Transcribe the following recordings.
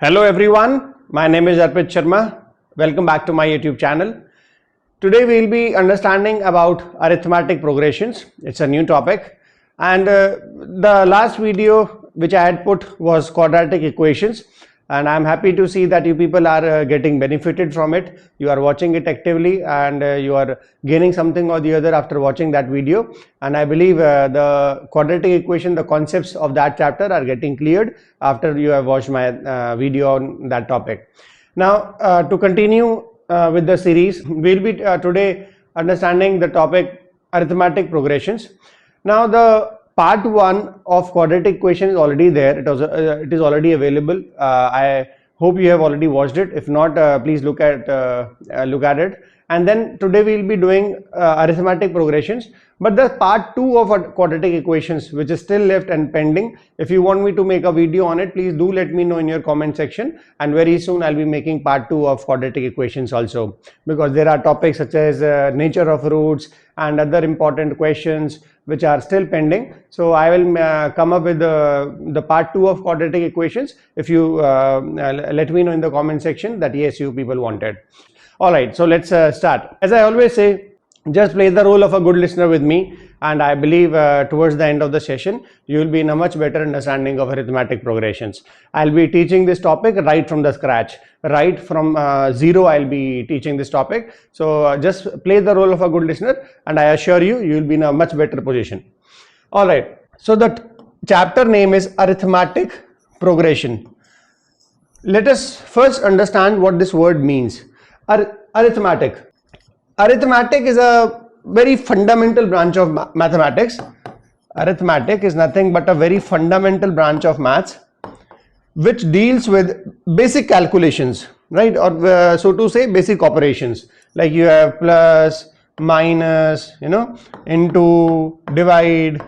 Hello everyone, my name is Arpit Sharma. Welcome back to my YouTube channel. Today we will be understanding about arithmetic progressions. It's a new topic, and the last video which I had put was quadratic equations, and I'm happy to see that you people are getting benefited from it. You are watching it actively, and you are gaining something or the other after watching that video. And I believe the quadratic equation, the concepts of that chapter are getting cleared after you have watched my video on that topic. Now to continue with the series, we'll be today understanding the topic arithmetic progressions. Now the part 1 of quadratic equation is already there. It is already available. I hope you have already watched it. If not, please look at it. And then today we will be doing arithmetic progressions. But the part 2 of quadratic equations, which is still left and pending, if you want me to make a video on it, please do let me know in your comment section, and very soon I'll be making part 2 of quadratic equations also, because there are topics such as nature of roots and other important questions which are still pending. So I will come up with the part 2 of quadratic equations if you let me know in the comment section that yes, you people want it. Alright, so let's start. As I always say, just play the role of a good listener with me, and I believe towards the end of the session you will be in a much better understanding of arithmetic progressions. I'll be teaching this topic right from the scratch, right from zero. I'll be teaching this topic, so just play the role of a good listener, and I assure you, you will be in a much better position. Alright, so the chapter name is arithmetic progression. Let us first understand what this word means. Arithmetic. Arithmetic is a very fundamental branch of mathematics. Arithmetic is nothing but a very fundamental branch of maths which deals with basic calculations, right? Or so to say, basic operations, like you have plus, minus, into, divide,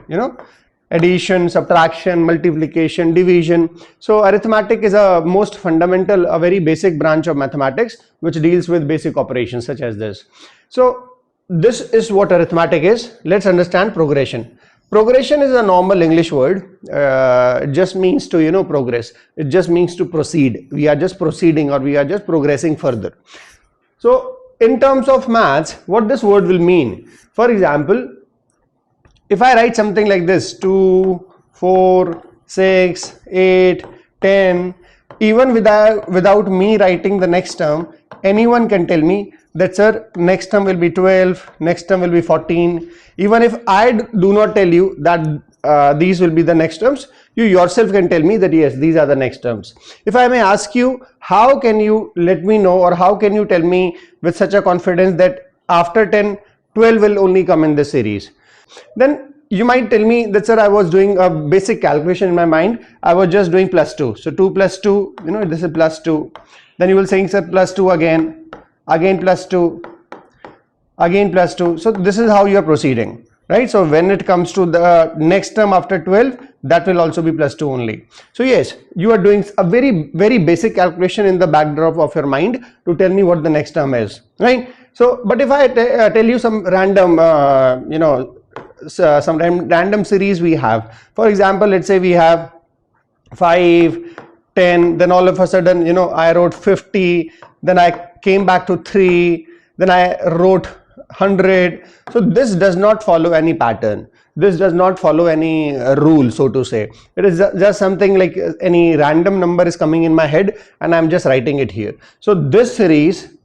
addition, subtraction, multiplication, division. So arithmetic is a most fundamental, a very basic branch of mathematics which deals with basic operations such as this. So this is what arithmetic is. Let's understand progression. Progression is a normal English word. It just means to progress. It just means to proceed. We are just proceeding, or we are just progressing further. So in terms of maths, what this word will mean, for example, if I write something like this, 2, 4, 6, 8, 10, even without me writing the next term, anyone can tell me that, sir, next term will be 12, next term will be 14. Even if I do not tell you that these will be the next terms, you yourself can tell me that yes, these are the next terms. If I may ask you, how can you let me know, or how can you tell me with such a confidence that after 10, 12 will only come in this series? Then you might tell me that, sir, I was doing a basic calculation in my mind. I was just doing plus 2. So 2 plus 2, this is plus 2. Then you will say, sir, plus 2 again plus 2, again plus 2. So this is how you are proceeding, right? So when it comes to the next term after 12, that will also be plus 2 only. So yes, you are doing a very, very basic calculation in the backdrop of your mind to tell me what the next term is, right? So, but if I tell you some random, some random series we have, for example, let's say we have 5, 10, then all of a sudden, I wrote 50, then I came back to 3, then I wrote 100. So this does not follow any pattern. This does not follow any rule, so to say. It is just something like any random number is coming in my head and I'm just writing it here. So this series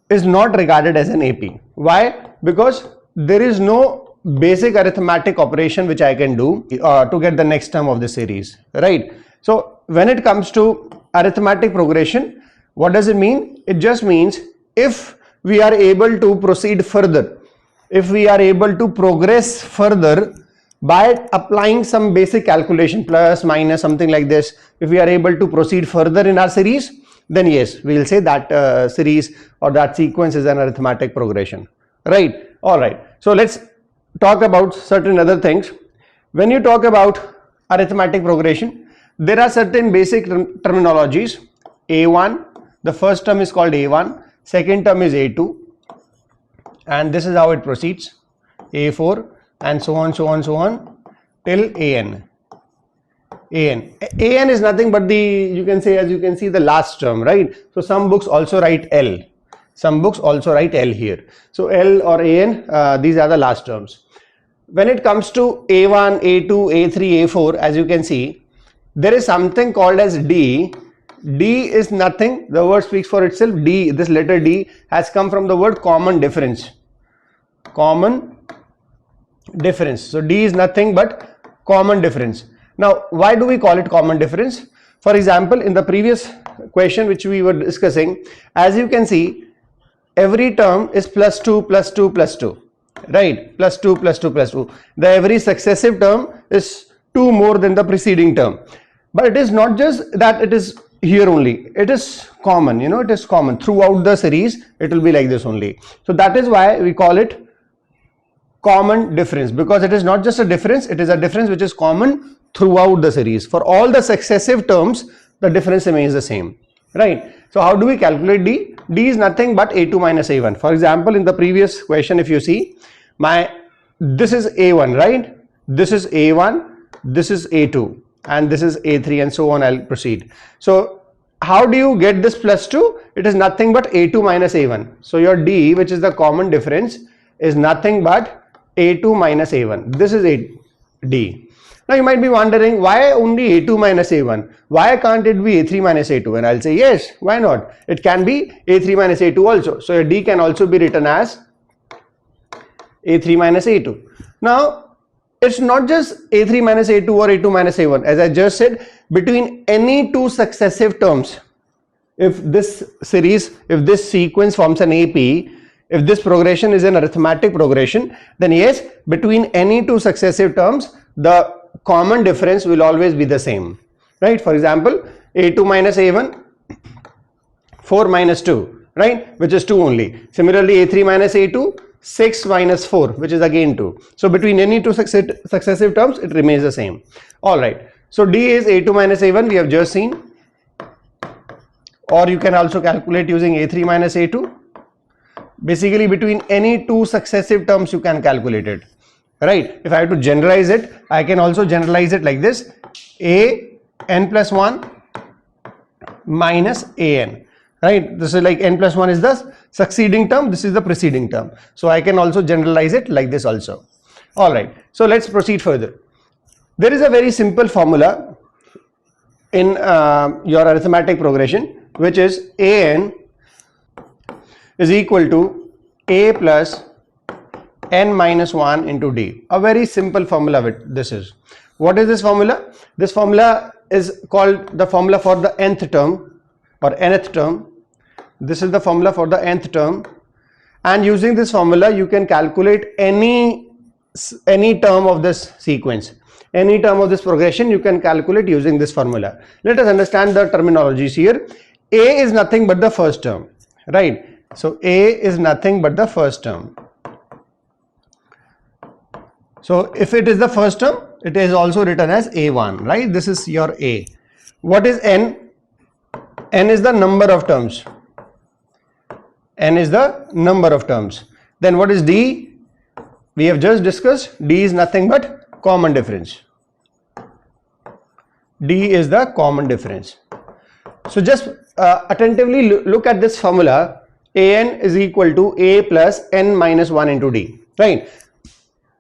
is not regarded as an AP. Why? Because there is no basic arithmetic operation which I can do to get the next term of the series, right? So when it comes to arithmetic progression, what does it mean? It just means if we are able to proceed further, if we are able to progress further by applying some basic calculation, plus, minus, something like this, if we are able to proceed further in our series, then yes, we will say that series or that sequence is an arithmetic progression, right? Alright, so let's talk about certain other things. When you talk about arithmetic progression, there are certain basic terminologies. A1, the first term is called A1, second term is A2, and this is how it proceeds, A4, and so on till AN. an is nothing but the, you can say, as you can see, the last term, right? So some books also write L, some books also write L here. So L or an, these are the last terms. When it comes to A1, A2, A3, A4, as you can see, there is something called as D. D is nothing, the word speaks for itself. D, this letter D has come from the word common difference. Common difference. So D is nothing but common difference. Now, why do we call it common difference? For example, in the previous question which we were discussing, as you can see, every term is plus 2, plus 2, plus 2, right? Plus 2, plus 2, plus 2. The every successive term is 2 more than the preceding term. But it is not just that it is here only, it is common, you know, it is common throughout the series. It will be like this only. So that is why we call it common difference, because it is not just a difference, it is a difference which is common throughout the series. For all the successive terms, the difference remains the same, right? So how do we calculate D? D is nothing but A2 minus A1. For example, in the previous question, if you see, this is A1, right? This is A1, this is A2, and this is A3, and so on. I'll proceed. So how do you get this plus 2? It is nothing but A2 minus A1. So your D, which is the common difference, is nothing but A2 minus A1. This is D. Now you might be wondering, why only A2 minus A1? Why can't it be A3 minus A2? And I'll say yes, why not? It can be A3 minus A2 also. So your D can also be written as A3 minus A2. Now it's not just A3 minus A2 or A2 minus A1. As I just said, between any two successive terms, if this series, if this sequence forms an AP, if this progression is an arithmetic progression, then yes, between any two successive terms, the common difference will always be the same, right? For example, A2 minus A1, 4 minus 2, right, which is 2 only. Similarly, A3 minus A2, 6 minus 4, which is again 2. So between any two successive terms, it remains the same. All right. So D is A2 minus A1, we have just seen. Or you can also calculate using A3 minus A2. Basically, between any two successive terms, you can calculate it, right? If I have to generalize it, I can also generalize it like this: A n plus 1 minus an, right? This is like n plus 1 is the succeeding term, this is the preceding term. So I can also generalize it like this also. All right. So let's proceed further. There is a very simple formula in your arithmetic progression, which is an is equal to A plus n minus 1 into D. A very simple formula this is. What is this formula? This formula is called the formula for the nth term or nth term. This is the formula for the nth term, and using this formula you can calculate any term of this sequence. Any term of this progression you can calculate using this formula. Let us understand the terminologies here. A is nothing but the first term, right? So A is nothing but the first term. So if it is the first term, it is also written as A1, right? This is your A. What is N? N is the number of terms. N is the number of terms. Then what is D? We have just discussed. D is nothing but common difference. D is the common difference. So just attentively look at this formula. An is equal to A plus n minus 1 into D, right?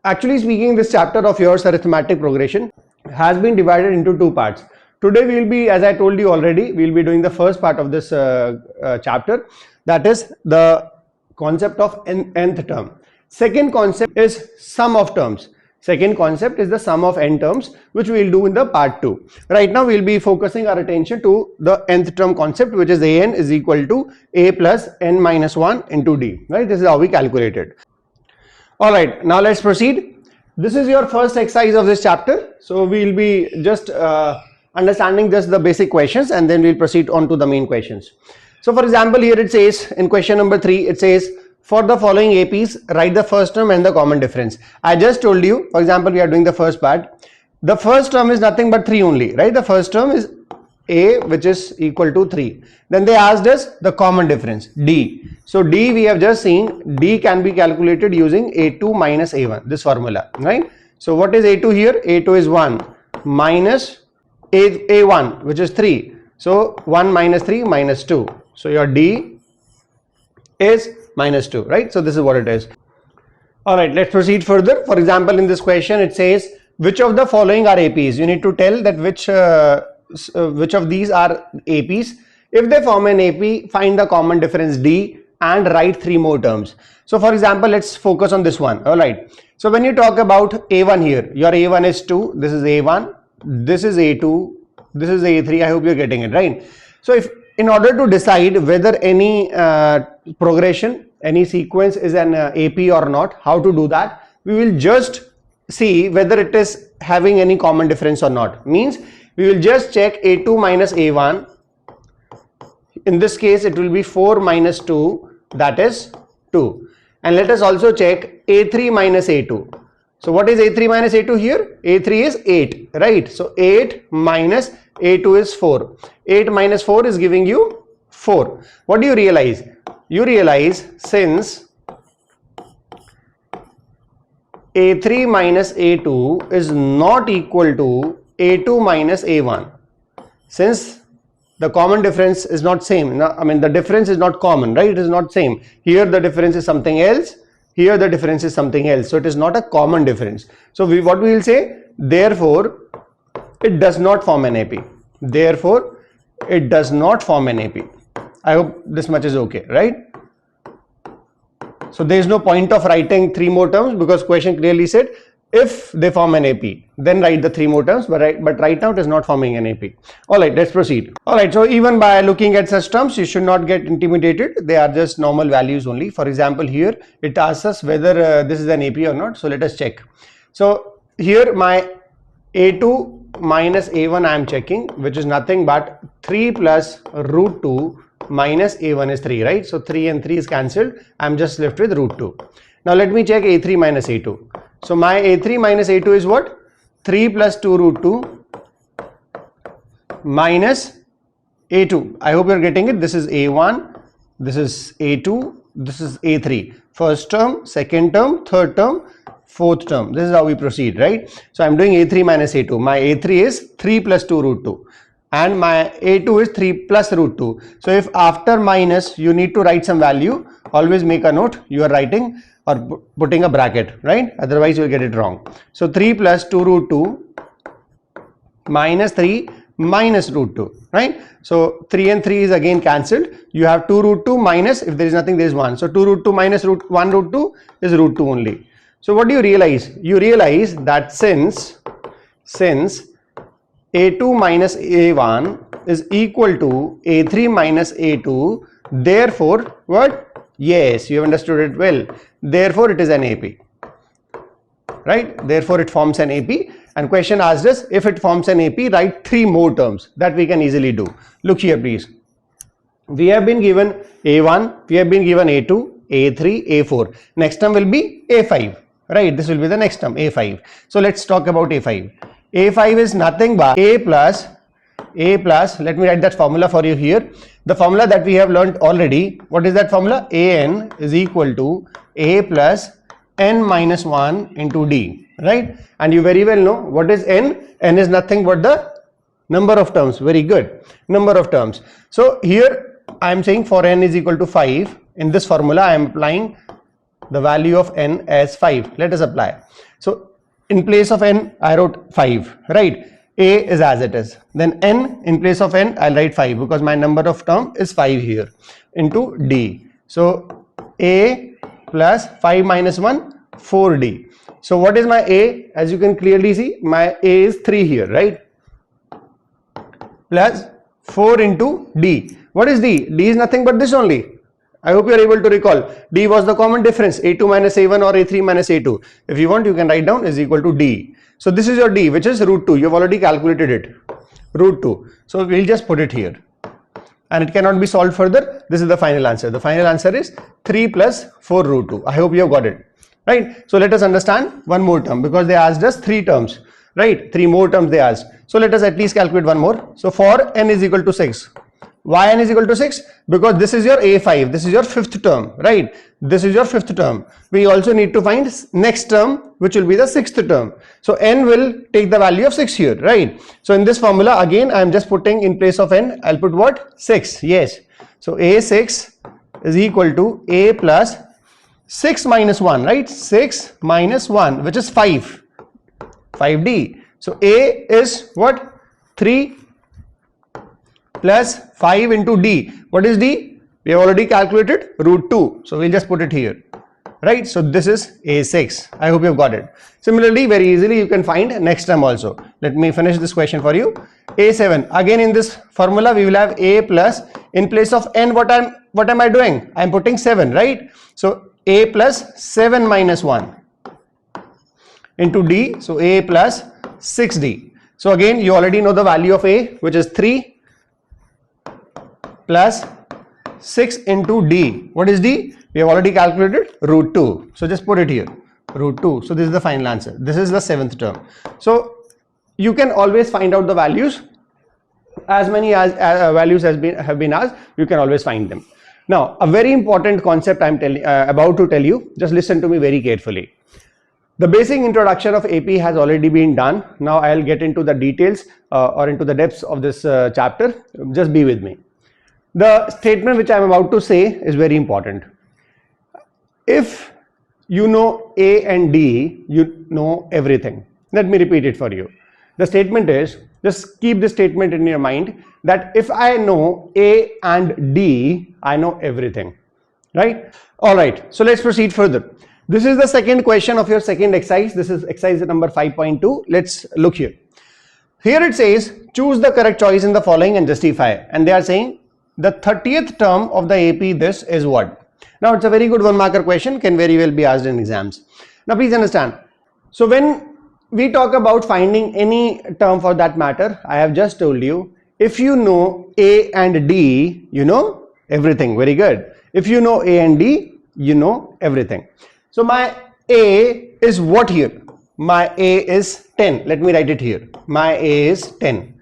Actually speaking, this chapter of yours, arithmetic progression, has been divided into two parts. Today we will be, as I told you already, we will be doing the first part of this chapter, that is the concept of nth term. Second concept is sum of terms. Second concept is the sum of n terms, which we will do in the part 2. Right now we will be focusing our attention to the nth term concept, which is an is equal to A plus n minus 1 into D, right? This is how we calculate it. All right, now let's proceed. This is your first exercise of this chapter. So we will be just understanding just the basic questions, and then we'll proceed on to the main questions. So for example, here it says in question number 3, it says, for the following APs, write the first term and the common difference. I just told you, for example, we are doing the first part. The first term is nothing but 3 only, right? The first term is A, which is equal to 3. Then they asked us the common difference, D. So D we have just seen, D can be calculated using A2 minus A1, this formula, right? So what is A2 here? A2 is 1 minus A1, which is 3. So 1 minus 3 minus 2. So your D is minus 2, right? So this is what it is. Alright, let's proceed further. For example, in this question it says, which of the following are APs? You need to tell that which of these are APs. If they form an AP, find the common difference D and write 3 more terms. So for example, let's focus on this one. Alright, so when you talk about A1 here, your A1 is 2, this is A1, this is A2, this is A3. I hope you're getting it, right? So if in order to decide whether any progression, any sequence is an AP or not, how to do that? We will just see whether it is having any common difference or not. Means we will just check A2 minus A1. In this case it will be 4 minus 2, that is 2. And let us also check A3 minus A2. So what is A3 minus A2 here? A3 is 8, right? So 8 minus A2 is 4. 8 minus 4 is giving you 4. What do you realize? You realize since A3 minus A2 is not equal to A2 minus A1. Since the common difference is not same, I mean the difference is not common, right? It is not same. Here the difference is something else. Here the difference is something else. So it is not a common difference. So what we will say? Therefore, it does not form an AP. Therefore, it does not form an AP. I hope this much is okay, right? So there is no point of writing 3 more terms because question clearly said if they form an AP, then write the 3 more terms, but right now it is not forming an AP. Alright, let's proceed. Alright, so even by looking at such terms, you should not get intimidated. They are just normal values only. For example, here it asks us whether this is an AP or not. So let us check. So here my A2 minus A1 I am checking, which is nothing but 3 plus root 2 minus A1 is 3, right? So 3 and 3 is cancelled. I am just left with root 2. Now let me check A3 minus A2. So my A3 minus A2 is what? 3 plus 2 root 2 minus A2. I hope you are getting it. This is A1, this is A2, this is A3. First term, second term, third term, fourth term. This is how we proceed, right? So I am doing A3 minus A2. My A3 is 3 plus 2 root 2 and my A2 is 3 plus root 2. So if after minus you need to write some value, always make a note you are writing or putting a bracket, right? Otherwise you will get it wrong. So 3 plus 2 root 2 minus 3 minus root 2, right? So 3 and 3 is again cancelled. You have 2 root 2 minus, if there is nothing, there is 1. So 2 root 2 minus 1 root 2 is root 2 only. So what do you realize? You realize that since A2 minus A1 is equal to A3 minus A2, therefore what? Yes, you have understood it well. Therefore it is an AP, right? Therefore it forms an AP, and question asked us if it forms an AP, write 3 more terms. That we can easily do. Look here please. We have been given A1, we have been given A2, A3, A4. Next term will be A5, right? This will be the next term, A5. So let's talk about A5. A5 is nothing but A plus, let me write that formula for you here. The formula that we have learned already, what is that formula? An is equal to A plus n minus 1 into D, right? And you very well know what is n. N is nothing but the number of terms. Very good, number of terms. So here I am saying for n is equal to 5. In this formula I am applying the value of n as 5. Let us apply. So in place of n I wrote 5, right? A is as it is. Then n, in place of n I'll write 5 because my number of term is 5 here into D. So A plus 5 minus 1, 4D. So what is my A? As you can clearly see, my A is 3 here, right? Plus 4 into D. What is D? D is nothing but this only. I hope you are able to recall. D was the common difference, A2 minus A1 or A3 minus A2. If you want, you can write down is equal to D. So this is your D, which is root 2. You have already calculated it, root 2. So we'll just put it here. And it cannot be solved further. This is the final answer. The final answer is 3 plus 4 root 2. I hope you have got it, right? So let us understand one more term because they asked us 3 terms, right? 3 more terms they asked. So let us at least calculate one more. So for n is equal to 6. Why n is equal to 6? Because this is your A5, this is your fifth term, right? This is your fifth term. We also need to find next term, which will be the sixth term. So n will take the value of 6 here, right? So in this formula, again, I am just putting in place of n, I'll put what? 6, yes. So A6 is equal to A plus 6 minus 1, right? 6 minus 1, which is 5, 5D. So A is what? 3 plus 5 into D. What is D? We have already calculated root 2. So we'll just put it here, right? So this is A6. I hope you've got it. Similarly, very easily you can find next term also. Let me finish this question for you. A7. Again in this formula we will have A plus, in place of n, what am I doing? I am putting 7, right? So A plus 7 minus 1 into D. So A plus 6D. So again you already know the value of A, which is 3 plus 6 into D. What is D? We have already calculated root 2. So just put it here, root 2. So this is the final answer. This is the seventh term. So you can always find out the values. As many as values have been asked, you can always find them. Now, a very important concept I am about to tell you. Just listen to me very carefully. The basic introduction of AP has already been done. Now I'll get into the details or into the depths of this chapter. Just be with me. The statement which I am about to say is very important. If you know A and D, you know everything. Let me repeat it for you. The statement is, just keep this statement in your mind, that if I know A and D, I know everything, right? All right, so let's proceed further. This is the second question of your second exercise. This is exercise number 5.2. Let's look here. Here it says, choose the correct choice in the following and justify. And they are saying, the 30th term of the AP, this is what? Now it's a very good one marker question, can very well be asked in exams. Now please understand. So when we talk about finding any term for that matter, I have just told you, if you know A and D, you know everything. Very good. If you know A and D, you know everything. So my A is what here? My A is 10. Let me write it here. My A is 10.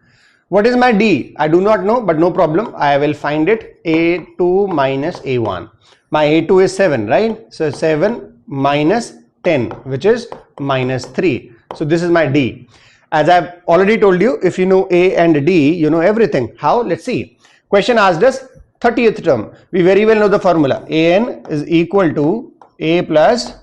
What is my D? I do not know, but no problem. I will find it. A2 minus A1. My A2 is 7, right? So 7 minus 10, which is minus 3. So this is my D. As I've already told you, if you know A and D, you know everything. How? Let's see. Question asked us 30th term. We very well know the formula. AN is equal to A plus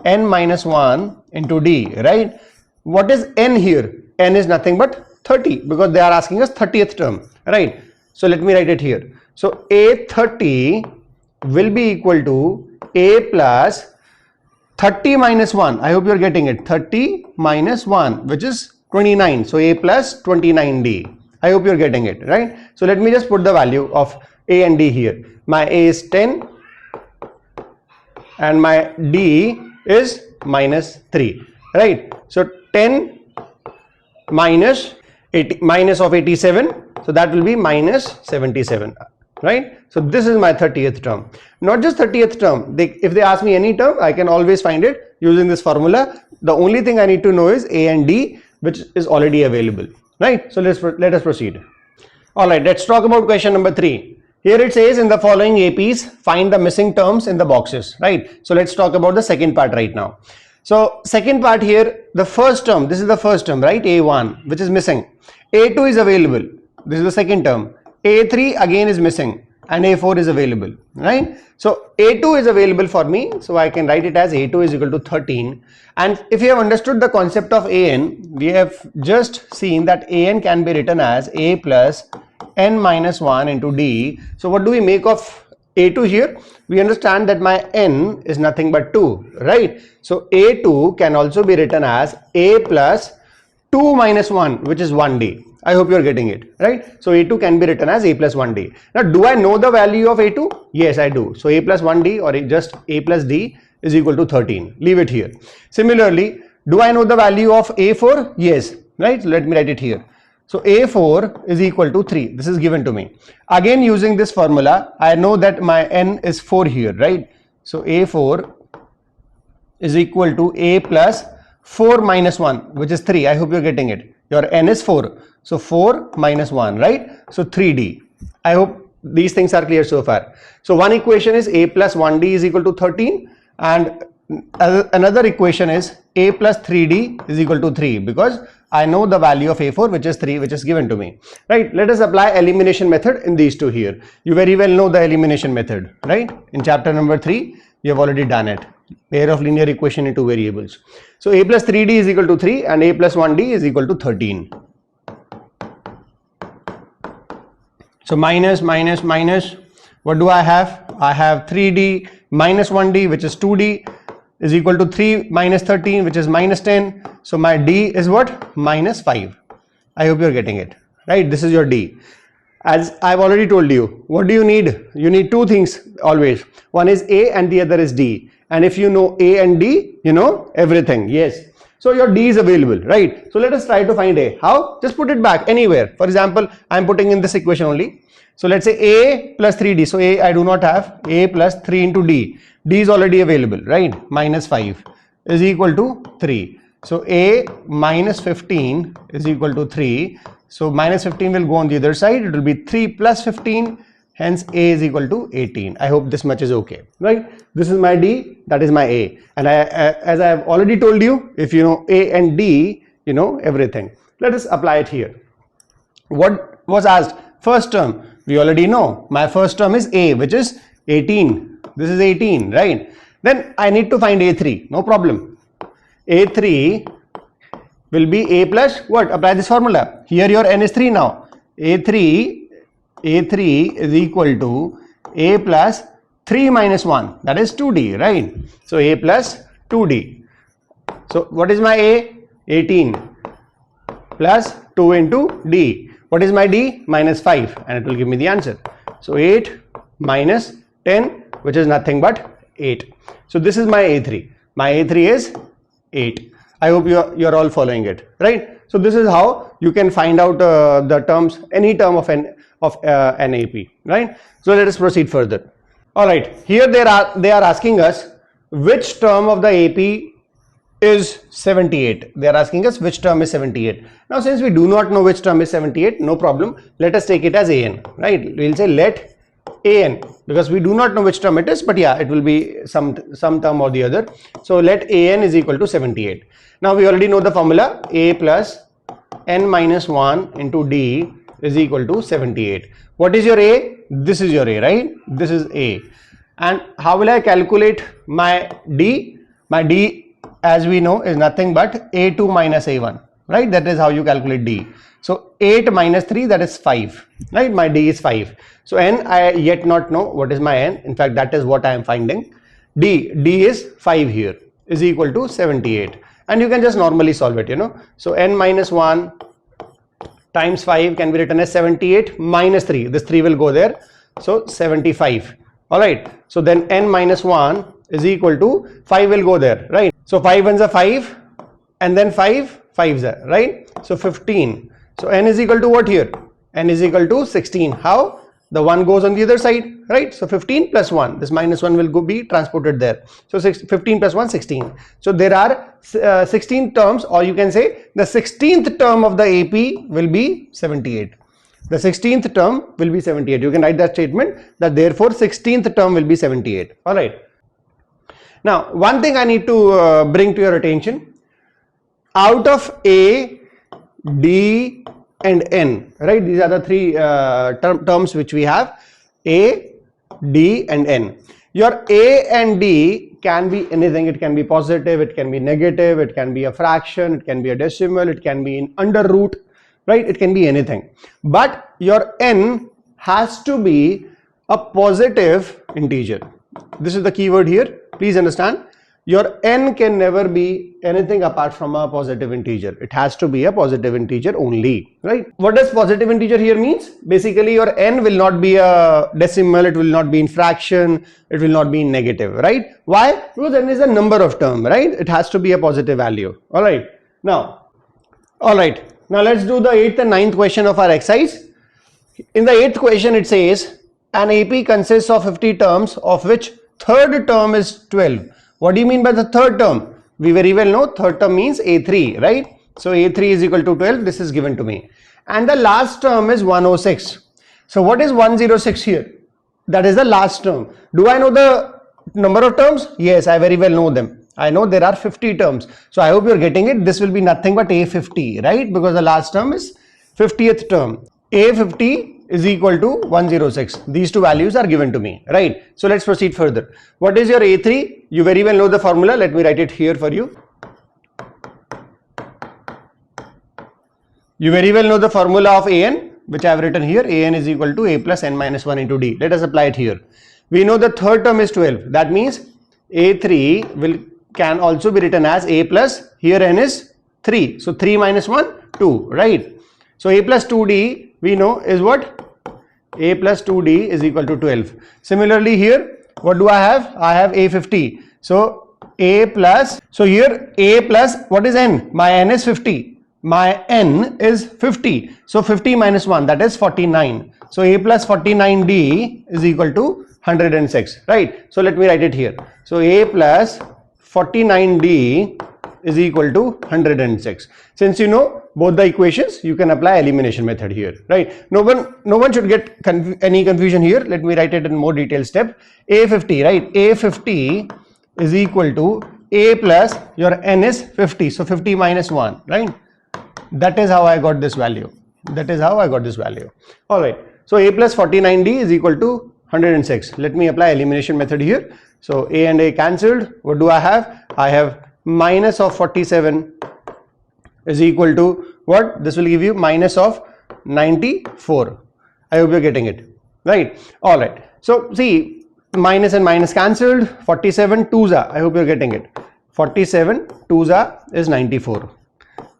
N minus 1 into D, right? What is N here? N is nothing but 30, because they are asking us 30th term, right? So let me write it here. So A30 will be equal to A plus 30 minus 1. I hope you are getting it. 30 minus 1, which is 29. So A plus 29D. I hope you are getting it, right? So let me just put the value of A and D here. My A is 10 and my D is minus 3, right? So 10 minus of 87, so that will be minus 77, right? So this is my 30th term. Not just 30th term, if they ask me any term, I can always find it using this formula. The only thing I need to know is A and D, which is already available, right? So let us proceed. All right, let's talk about question number 3. Here it says, in the following APs, find the missing terms in the boxes, right? So let's talk about the second part right now. So second part here, the first term, this is the first term, right? A1, which is missing. A2 is available. This is the second term. A3 again is missing and A4 is available, right? So A2 is available for me. So I can write it as A2 is equal to 13. And if you have understood the concept of AN, we have just seen that AN can be written as A plus N minus 1 into D. So what do we make of A2 here? We understand that my N is nothing but 2, right? So A2 can also be written as A plus 2 minus 1, which is 1D. I hope you are getting it, right? So A2 can be written as A plus 1D. Now, do I know the value of A2? Yes, I do. So A plus 1D or just A plus D is equal to 13. Leave it here. Similarly, do I know the value of A4? Yes, right? So let me write it here. So A4 is equal to 3. This is given to me. Again, using this formula, I know that my N is 4 here, right? So A4 is equal to A plus 4 minus 1, which is 3. I hope you're getting it. Your N is 4. So 4 minus 1, right? So 3D. I hope these things are clear so far. So one equation is a plus 1d is equal to 13, and another equation is a plus 3d is equal to 3, because I know the value of a4, which is 3, which is given to me, right? Let us apply elimination method in these two here. You very well know the elimination method, right? In chapter number 3, you have already done it. Pair of linear equation into variables. So a plus 3d is equal to 3 and a plus 1d is equal to 13. So minus, minus, minus, what do I have? I have 3d minus 1d, which is 2d, is equal to 3 minus 13, which is minus 10. So my d is what? Minus 5. I hope you're getting it, right? This is your d. As I've already told you, what do you need? You need two things always. One is a and the other is d. And if you know a and d, you know everything. Yes. So your d is available, right? So let us try to find a. How? Just put it back anywhere. For example, I'm putting in this equation only. So let's say a plus 3d. So a I do not have. A plus 3 into d. D is already available, right? Minus 5 is equal to 3. So a minus 15 is equal to 3. So minus 15 will go on the other side. It will be 3 plus 15. Hence a is equal to 18. I hope this much is okay, right? This is my d, that is my a. And as I have already told you, if you know a and d, you know everything. Let us apply it here. What was asked? First term, we already know. My first term is a, which is 18. This is 18, right? Then I need to find a3. No problem. a3 will be a plus what? Apply this formula. Here your n is 3 now. a3 is equal to a plus 3 minus 1. That is 2d, right? So a plus 2d. So what is my a? 18 plus 2 into d. What is my d? Minus 5, and it will give me the answer. So 8 minus 10, which is nothing but 8. So this is my a3. My a3 is 8. I hope you're all following it, right? So this is how you can find out the terms, any term of an AP, right? So let us proceed further. All right, here they are asking us which term of the AP is 78. They are asking us which term is 78. Now since we do not know which term is 78, no problem. Let us take it as an, right? We'll say let an, because we do not know which term it is, but yeah, it will be some term or the other. So let an is equal to 78. Now we already know the formula. A plus n minus 1 into d is equal to 78. What is your a? This is your a, right? This is a. And how will I calculate my d? My d, as we know, is nothing but a2 minus a1, right? That is how you calculate d. So 8 minus 3, that is 5, right? My d is 5. So n, I yet not know what is my n. In fact, that is what I am finding. D is 5 here, is equal to 78. And you can just normally solve it, you know. So n minus 1 times 5 can be written as 78 minus 3. This 3 will go there. So 75. All right. So then n minus 1 is equal to 5 will go there, right? So 5 ones are 5 and then 5 5s are, right? So 15. So n is equal to what here? N is equal to 16. How? The 1 goes on the other side, right? So 15 plus 1, this minus 1 will be transported there. So 15 plus 1, 16. So there are 16 terms, or you can say the 16th term of the AP will be 78. The 16th term will be 78. You can write that statement that therefore 16th term will be 78. All right. Now, one thing I need to bring to your attention. Out of A, D and N, right? These are the three terms which we have, A, D and N. Your A and D can be anything. It can be positive, it can be negative, it can be a fraction, it can be a decimal, it can be in under root, right? It can be anything. But your N has to be a positive integer. This is the keyword here. Please understand. Your n can never be anything apart from a positive integer. It has to be a positive integer only, right? What does positive integer here means? Basically, your n will not be a decimal, it will not be in fraction, it will not be in negative, right? Why? Because n is a number of term, right? It has to be a positive value. All right. Now let's do the 8th and 9th question of our exercise. In the 8th question, it says an AP consists of 50 terms, of which third term is 12. What do you mean by the third term? We very well know third term means A3, right? So A3 is equal to 12. This is given to me. And the last term is 106. So what is 106 here? That is the last term. Do I know the number of terms? Yes, I very well know them. I know there are 50 terms. So I hope you're getting it. This will be nothing but A50, right? Because the last term is 50th term. A50 is equal to 106. These two values are given to me, right? So let's proceed further. What is your A3? You very well know the formula. Let me write it here for you. You very well know the formula of AN, which I have written here. AN is equal to A plus N minus 1 into D. Let us apply it here. We know the third term is 12. That means A3 can also be written as A plus, here N is 3. So 3 minus 1, 2, right? So A plus 2D we know is what? A plus 2D is equal to 12. Similarly here, what do I have? I have A50. So A plus, so here A plus, what is N? My N is 50. My N is 50. So 50 minus 1, that is 49. So A plus 49D is equal to 106, right? So let me write it here. So A plus 49D is equal to 106. Since you know both the equations, you can apply elimination method here, right? No one should get any confusion here. Let me write it in more detailed step. A50, right? A50 is equal to A plus, your N is 50. So 50 minus 1, right? That is how I got this value. That is how I got this value. All right. So A plus 49D is equal to 106. Let me apply elimination method here. So A and A cancelled. What do I have? I have minus of 47 is equal to what? This will give you minus of 94. I hope you're getting it, right? All right. So see, minus and minus cancelled. 47 2s are. I hope you're getting it. 47 2s are is 94.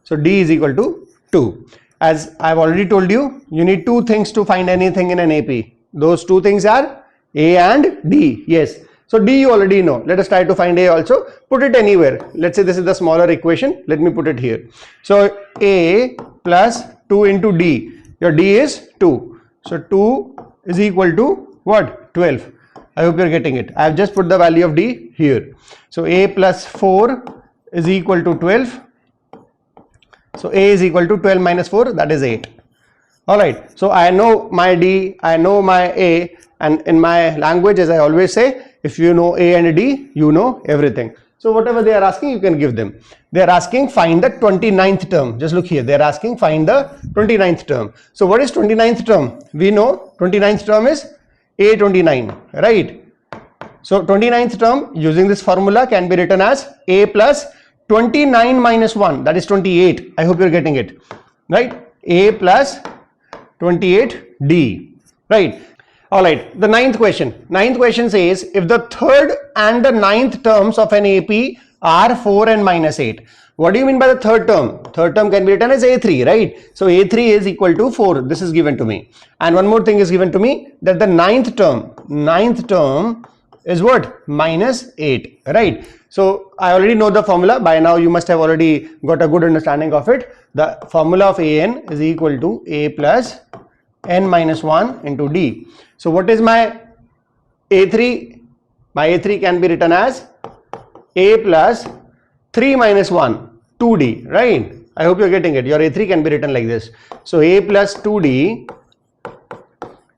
So D is equal to 2. As I've already told you, you need two things to find anything in an AP. Those two things are A and D. Yes. So D you already know. Let us try to find A also. Put it anywhere. Let's say this is the smaller equation. Let me put it here. So A plus 2 into D. Your D is 2. So 2 is equal to what? 12. I hope you're getting it. I have just put the value of D here. So A plus 4 is equal to 12. So A is equal to 12 minus 4, that is 8. Alright, so I know my D, I know my A, and in my language, as I always say, if you know A and D, you know everything. So whatever they are asking, you can give them. They are asking find the 29th term. Just look here, they are asking find the 29th term. So what is 29th term? We know 29th term is A29, right? So 29th term using this formula can be written as A plus 29 minus 1, that is 28. I hope you're getting it, right? A plus 28D, right? All right, the ninth question. Ninth question says if the third and the ninth terms of an AP are 4 and minus 8. What do you mean by the third term? Third term can be written as A3, right? So A3 is equal to 4. This is given to me. And one more thing is given to me, that the ninth term is what? Minus 8, right? So I already know the formula. By now you must have already got a good understanding of it. The formula of AN is equal to A plus N minus 1 into D. So what is my A3? My A3 can be written as A plus 3 minus 1, 2D, right? I hope you're getting it. Your A3 can be written like this. So A plus 2D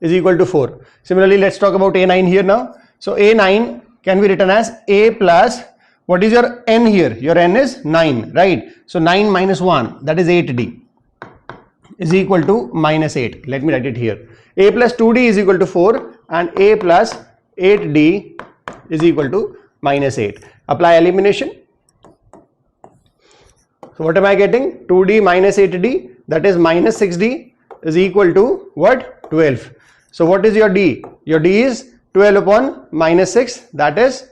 is equal to 4. Similarly, let's talk about A9 here now. So A9 can be written as A plus, what is your N here? Your N is 9, right? So 9 minus 1, that is 8D, is equal to minus 8. Let me write it here. A plus 2D is equal to 4 and A plus 8D is equal to minus 8. Apply elimination. So what am I getting? 2D minus 8D, that is minus 6D is equal to what? 12. So what is your D? Your D is 12 upon minus 6, that is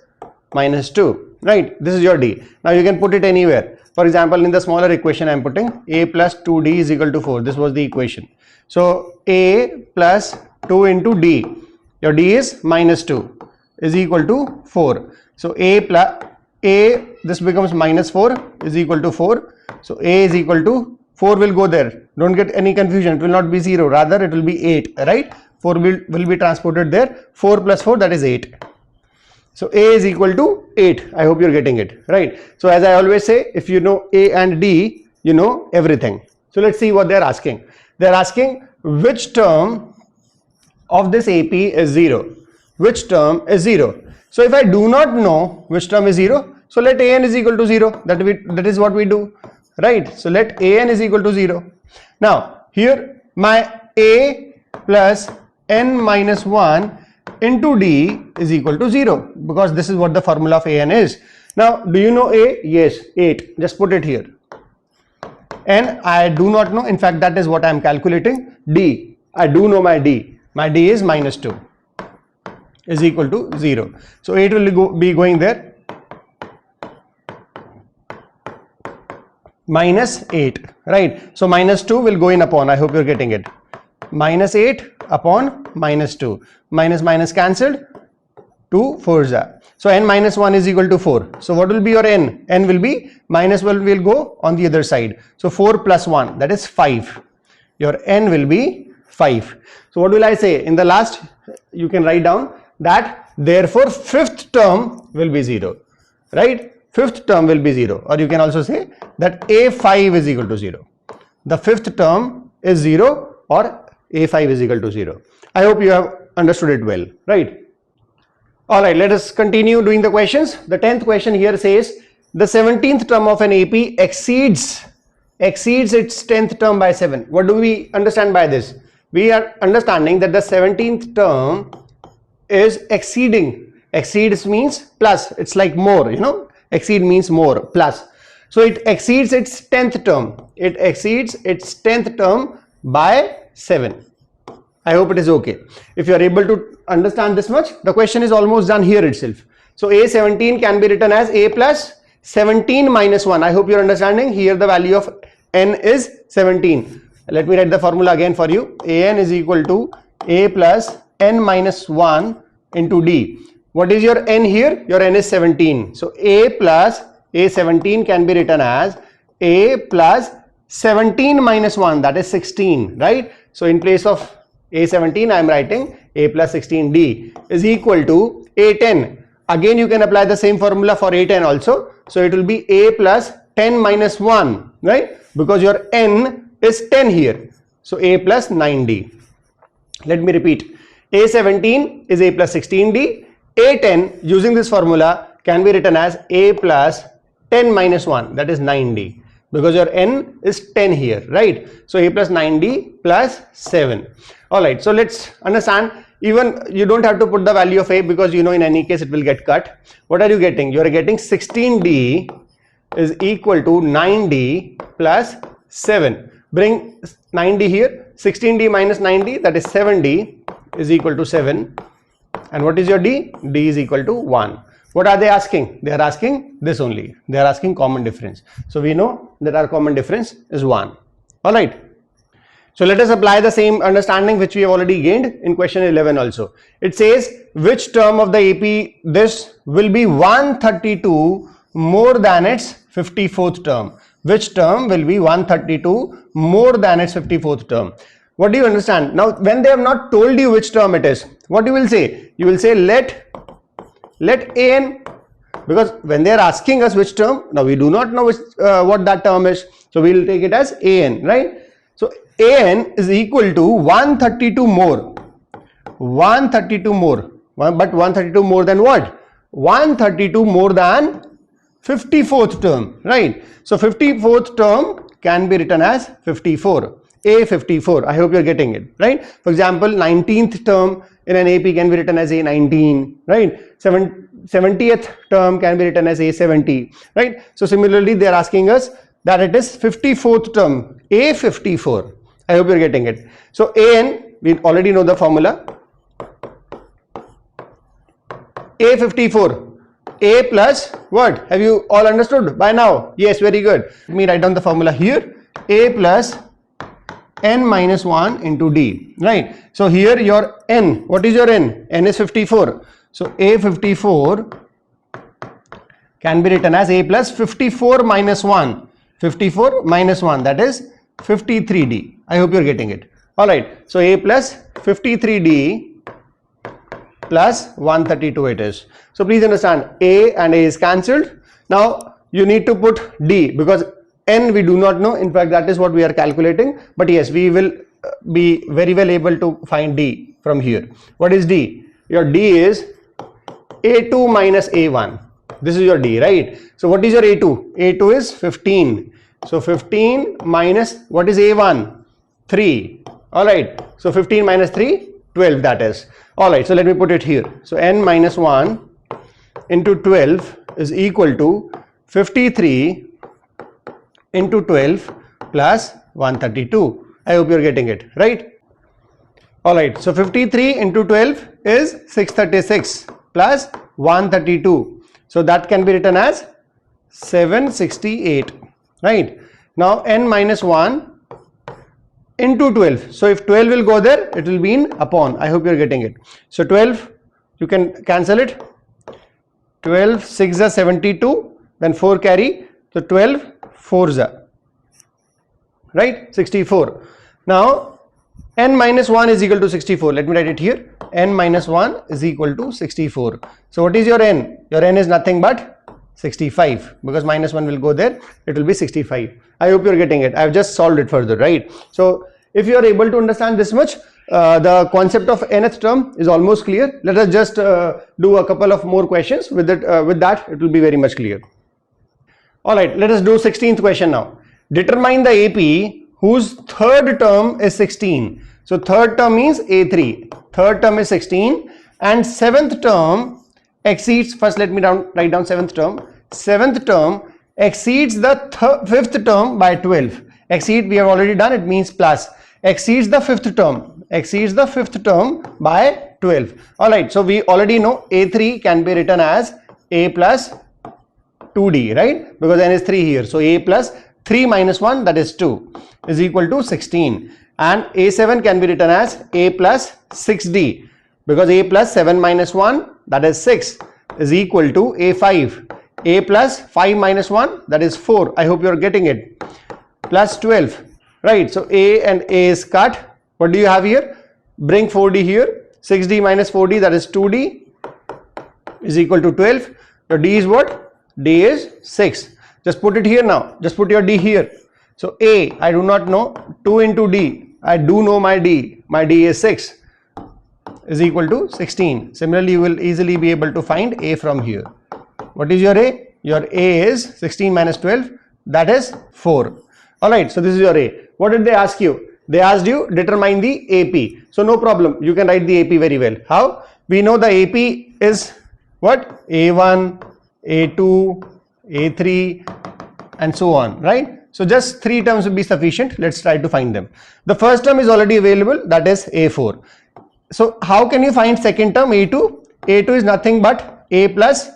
minus 2, right? This is your D. Now you can put it anywhere. For example, in the smaller equation I am putting A plus 2D is equal to 4. This was the equation. So A plus 2 into D, your D is minus 2 is equal to 4. So A plus A, this becomes minus 4 is equal to 4. So A is equal to 4 will go there. Don't get any confusion. It will not be 0. Rather it will be 8, right? 4 will be transported there. 4 plus 4, that is 8. So A is equal to 8. I hope you're getting it, right? So as I always say, if you know A and D, you know everything. So let's see what they're asking. They're asking which term of this AP is 0. Which term is 0? So if I do not know which term is 0, so let an is equal to 0. That is what we do, right? So let an is equal to 0. Now here my a plus n minus 1 into d is equal to 0, because this is what the formula of an is. Now do you know a? Yes, 8. Just put it here. N I do not know. In fact, that is what I am calculating. D, I do know my d. My d is minus 2 is equal to 0. So 8 will be going there. Minus 8, right? So minus 2 will go in upon. I hope you're getting it. Minus 8 upon minus 2. Minus minus cancelled. 2 4s are. So n minus 1 is equal to 4. So what will be your n? N will be minus 1 will go on the other side. So 4 plus 1, that is 5. Your n will be 5. So what will I say? In the last, you can write down that therefore fifth term will be 0, right? Fifth term will be 0, or you can also say that a5 is equal to 0. The fifth term is 0 or a5 is equal to 0. I hope you have understood it well, right? Alright, let us continue doing the questions. The 10th question here says the 17th term of an AP exceeds its 10th term by 7. What do we understand by this? We are understanding that the 17th term is exceeding. Exceeds means plus. It's like more, you know. Exceed means more, plus. So it exceeds its 10th term. It exceeds its 10th term by 7. I hope it is okay. If you are able to understand this much, the question is almost done here itself. So a17 can be written as a plus 17 minus 1. I hope you are understanding. Here the value of n is 17. Let me write the formula again for you. An is equal to a plus n minus 1 into d. What is your n here? Your n is 17. So a plus a17 can be written as a plus 17 minus 1, that is 16, right? So in place of a17 I am writing a plus 16d is equal to a10. Again you can apply the same formula for a10 also. So it will be a plus 10 minus 1, right? Because your n is 10 here. So a plus 9d. Let me repeat. A17 is a plus 16d. A10 using this formula can be written as a plus 10 minus 1, that is 9d, because your n is 10 here, right? So a plus 9d plus 7. Alright, so let's understand. Even you don't have to put the value of a, because you know in any case it will get cut. What are you getting? You are getting 16d is equal to 9d plus 7. Bring 9d here. 16d minus 9d, that is 7d is equal to 7. And what is your d? D is equal to 1. What are they asking? They are asking this only. They are asking common difference. So we know that our common difference is 1. Alright. So let us apply the same understanding which we have already gained in question 11 also. It says which term of the AP this will be 132 more than its 54th term. Which term will be 132 more than its 54th term? What do you understand? Now when they have not told you which term it is, what you will say? You will say let an, because when they are asking us which term, now we do not know which, what that term is. So we will take it as an, right? So an is equal to 132 more. 132 more. But 132 more than what? 132 more than 54th term, right? So 54th term can be written as 54. A54. I hope you are getting it, right? For example, 19th term in an AP can be written as A19, right? 70th term can be written as A70, right? So similarly, they are asking us that it is 54th term, A54. I hope you are getting it. So AN, we already know the formula. A54. A plus what? Have you all understood by now? Yes, very good. Let me write down the formula here. A plus n minus 1 into d, right? So here your n, what is your n? N is 54. So A54 can be written as a plus 54 minus 1. 54 minus 1, that is 53d. I hope you are getting it. Alright, so a plus 53d plus 132 it is. So please understand, a and a is cancelled. Now you need to put d, because n we do not know. In fact, that is what we are calculating. But yes, we will be very well able to find d from here. What is D? Your D is A2 minus A1. This is your D, right? So what is your A2? A2 is 15. So 15 minus what is A1? 3. Alright. So 15 minus 3, 12 that is. Alright. So let me put it here. So n minus 1 into 12 is equal to 53 into 12 plus 132. I hope you're getting it, right? Alright. So 53 into 12 is 636 plus 132. So that can be written as 768, right? Now n minus 1 into 12. So if 12 will go there, it will be in upon. I hope you're getting it. So 12, you can cancel it. 12, 6 are 72, then 4 carry. So 12, 4s are, right? 64. Now n minus 1 is equal to 64. Let me write it here. N minus 1 is equal to 64. So what is your n? Your n is nothing but 65, because minus 1 will go there, it will be 65. I hope you're getting it. I've just solved it further, right? So if you are able to understand this much, the concept of nth term is almost clear. Let us just do a couple of more questions. With that it will be very much clear. Alright, let us do 16th question now. Determine the AP whose third term is 16. So third term means A3. Third term is 16 and seventh term exceeds, first let me write down seventh term. Seventh term exceeds the fifth term by 12. Exceed we have already done, it means plus. Exceeds the fifth term. Exceeds the fifth term by 12. Alright, so we already know A3 can be written as A plus 2D, right? Because n is 3 here. So A plus 3 minus 1, that is 2, is equal to 16. And A7 can be written as A plus 6D. Because A plus 7 minus 1, that is 6, is equal to A5. A plus 5 minus 1, that is 4. I hope you are getting it. Plus 12. Right. So A and A is cut. What do you have here? Bring 4D here. 6D minus 4D, that is 2D, is equal to 12. Your D is what? D is 6. Just put it here now. Just put your D here. So A, I do not know. 2 into D. I do know my D. My D is 6. Is equal to 16. Similarly, you will easily be able to find A from here. What is your A? Your A is 16 minus 12. That is 4. Alright, so this is your A. What did they ask you? They asked you determine the AP. So no problem. You can write the AP very well. How? We know the AP is what? A1, A2, A3 and so on, right? So just 3 terms will be sufficient. Let's try to find them. The first term is already available, that is A4. So how can you find second term A2? A2 is nothing but A plus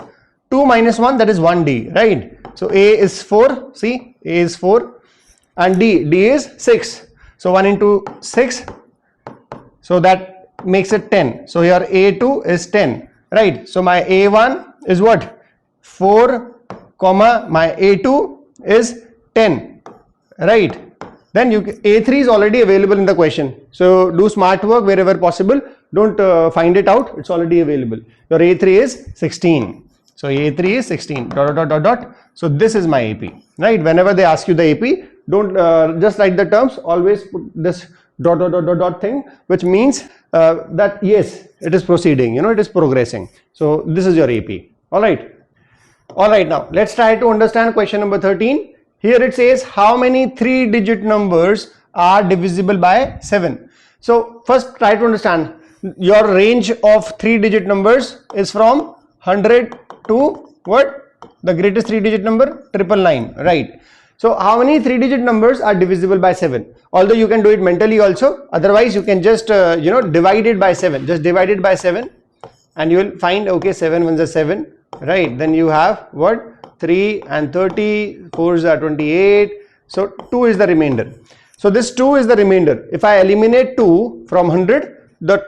2 minus 1, that is 1D, right? So A is 4, see, A is 4 and D is 6. So 1 into 6, so that makes it 10. So your A2 is 10, right? So my A1 is what? 4, comma, my A2 is 10, right? Then A3 is already available in the question. So do smart work wherever possible. Don't find it out. It's already available. Your A3 is 16. So A3 is 16. Dot, dot, dot, dot. So this is my AP, right? Whenever they ask you the AP, don't just write the terms. Always put this dot, dot, dot, dot, dot thing, which means that yes, it is proceeding. You know, it is progressing. So this is your AP. All right. All right. Now let's try to understand question number 13. Here it says how many 3-digit numbers are divisible by 7. So first try to understand your range of 3-digit numbers is from 100 to what? The greatest 3-digit number? 999, right? So how many 3-digit numbers are divisible by 7? Although you can do it mentally also, otherwise you can just divide it by 7. Just divide it by 7 and you will find, okay, 7 ones are 7, right? Then you have what? 3 and 30, 4s are 28, so 2 is the remainder. So this 2 is the remainder. If I eliminate 2 from 100, the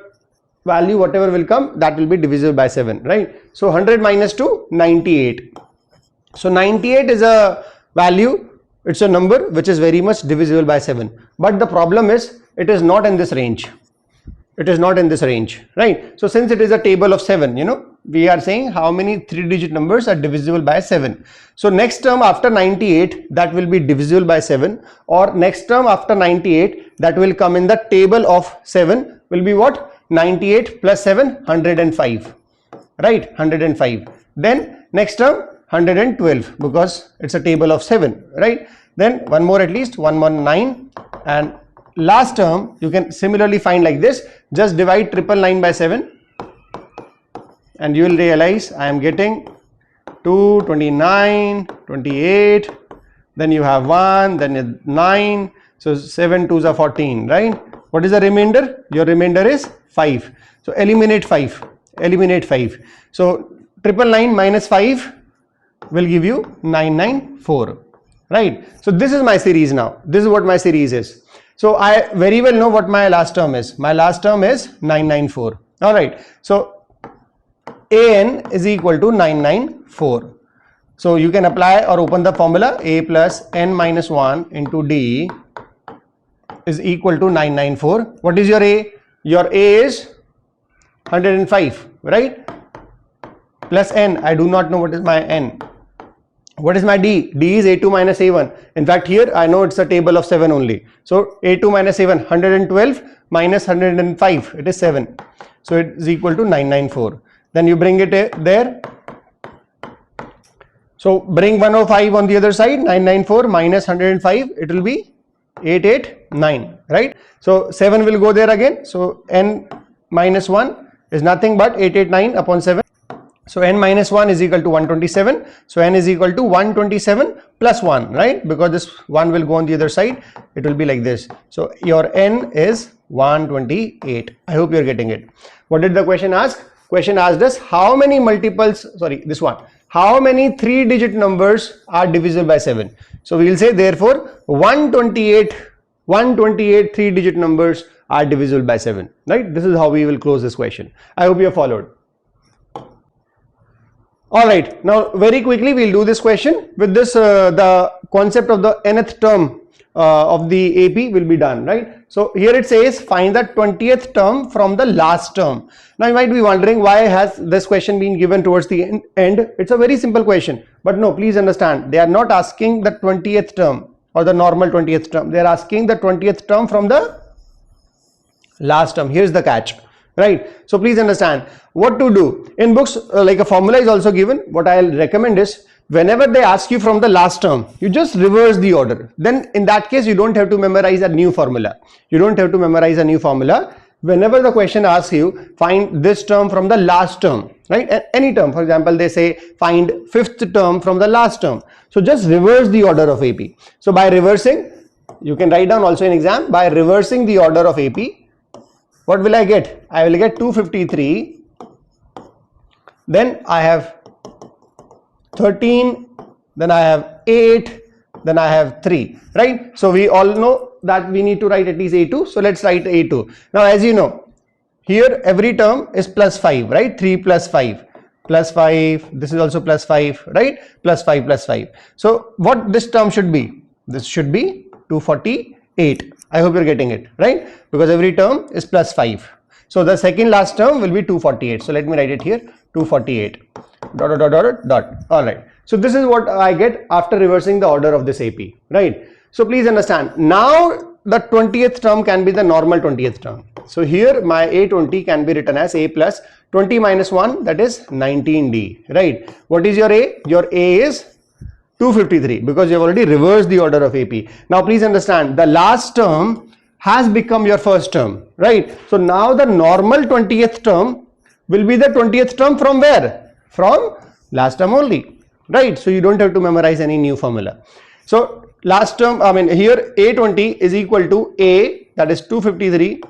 value whatever will come, that will be divisible by 7, right? So 100 minus 2, 98. So 98 is a value, it's a number which is very much divisible by 7. But the problem is, it is not in this range. It is not in this range, right? So since it is a table of 7, we are saying how many 3-digit numbers are divisible by 7. So next term after 98, that will be divisible by 7, or next term after 98 that will come in the table of 7 will be what? 98 plus 7, 105, right? 105. Then next term 112 because it's a table of 7, right? Then one more at least, 119, and last term you can similarly find like this. Just divide 999 by 7 and you will realize I am getting 2, 29, 28, then you have 1, then 9, so 7 2s are 14, right? What is the remainder? Your remainder is 5. So eliminate 5, eliminate 5. So 999 minus 5 will give you 994, right? So this is my series now. This is what my series is. So I very well know what my last term is. My last term is 994. All right. So AN is equal to 994. So you can apply or open the formula. A plus N minus 1 into D is equal to 994. What is your A? Your A is 105, right? Plus N. I do not know what is my N. What is my D? D is A2 minus A1. In fact, here I know it's a table of 7 only. So A2 minus A1, 112 minus 105, it is 7. So it is equal to 994. Then you bring it there. So bring 105 on the other side, 994 minus 105, it will be 889, right? So 7 will go there again. So N minus 1 is nothing but 889 upon 7. So N minus 1 is equal to 127. So N is equal to 127 plus 1, right? Because this 1 will go on the other side. It will be like this. So your N is 128. I hope you are getting it. What did the question ask? Question asked us how many multiples, sorry, this one. How many 3-digit numbers are divisible by 7? So we will say therefore 128 3-digit numbers are divisible by 7, right? This is how we will close this question. I hope you have followed. Alright, now very quickly we will do this question. With this the concept of the nth term of the AP will be done, right? So here it says find the 20th term from the last term. Now you might be wondering why has this question been given towards the end. It's a very simple question, but no, please understand, they are not asking the 20th term or the normal 20th term. They are asking the 20th term from the last term. Here's the catch. Right, so please understand what to do in books. Like a formula is also given. What I'll recommend is whenever they ask you from the last term, you just reverse the order. Then in that case you don't have to memorize a new formula. You don't have to memorize a new formula. Whenever the question asks you find this term from the last term, right? Any term, for example, they say find 5th term from the last term. So just reverse the order of AP. So by reversing, you can write down also in exam, by reversing the order of AP, what will I get? I will get 253, then I have 13, then I have 8, then I have 3, right? So we all know that we need to write at least A2, so let's write A2. Now as you know, here every term is plus 5, right? 3 plus 5, plus 5, this is also plus 5, right? Plus 5 plus 5. So what this term should be? This should be 248. I hope you're getting it, right? Because every term is plus 5. So the second last term will be 248. So let me write it here, 248, dot, dot, dot, dot, dot. All right. So this is what I get after reversing the order of this AP, right? So please understand, now the 20th term can be the normal 20th term. So here my A20 can be written as A plus 20 minus 1, that is 19D, right? What is your A? Your A is 253 because you have already reversed the order of AP. Now please understand, the last term has become your first term, right? So now the normal 20th term will be the 20th term from where? From last term only, right? So you don't have to memorize any new formula. So last term, I mean here A20 is equal to A, that is 253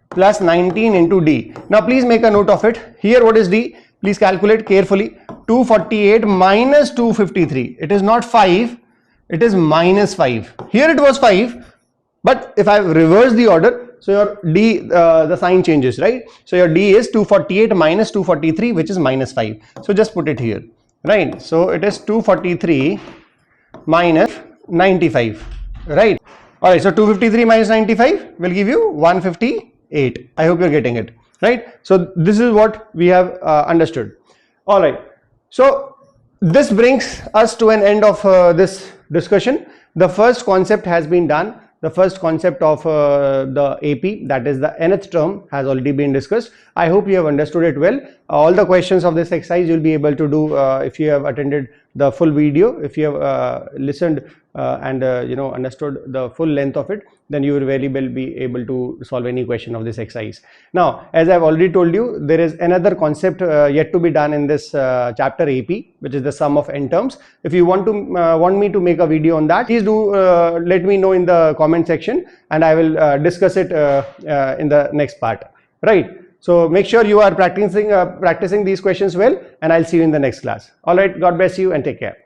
plus 19 into D. Now please make a note of it. Here what is D? Please calculate carefully. 248 minus 253. It is not 5, it is minus 5. Here it was 5, but if I reverse the order, so your D, the sign changes, right? So your D is 248 minus 243, which is minus 5. So just put it here, right? So it is 243 minus 95, right? All right, so 253 minus 95 will give you 158. I hope you're getting it, right? So this is what we have understood. All right. So this brings us to an end of this discussion. The first concept has been done. the first concept of the AP, that is the nth term, has already been discussed. I hope you have understood it well. All the questions of this exercise you'll be able to do if you have attended the full video. If you have listened and understood the full length of it, then you will very well be able to solve any question of this exercise. Now, as I've already told you, there is another concept yet to be done in this chapter AP, which is the sum of n terms. If you want me to make a video on that, please do let me know in the comment section, and I will discuss it in the next part. Right. So make sure you are practicing these questions well, and I'll see you in the next class. All right. God bless you and take care.